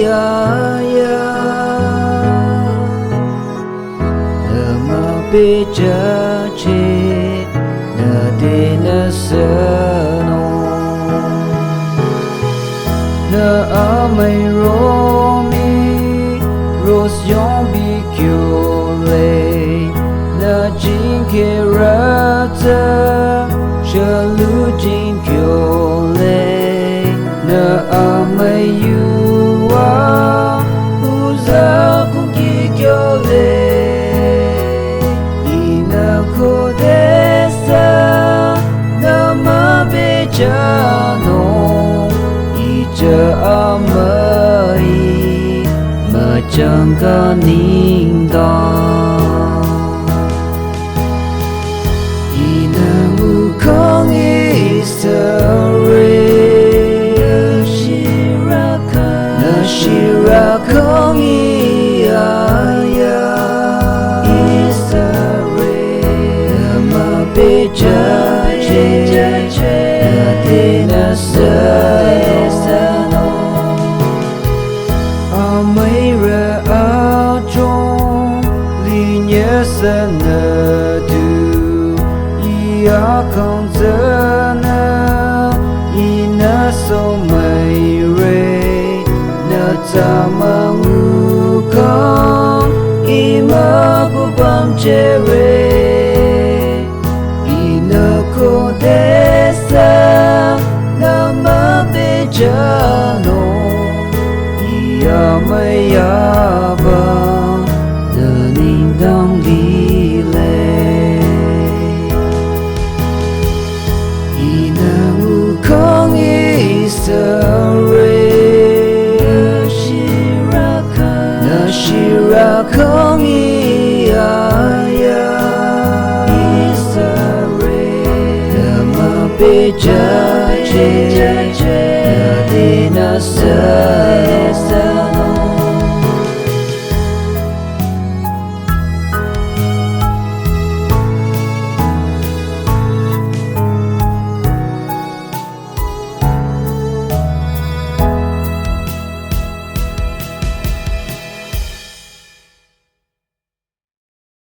ya ma be cha che na de na sa no na a mai ro mi rose yon bi kyo le na jin ke ra ta sha lu jin kyo le na a mai yu wa u za ku ki kyo le ina ko de sa na ma be cha no i cha a mai ma chang ka ning da ina Ngukhang is a Ngukhang ya is a ma be cha che na de na sa no a mai ra a chong li nya sa na du ya khang za na ina so mai re na ta ma Ngukhang i ma ku bam che re ina ko de sa na ma be cha no ya mai ya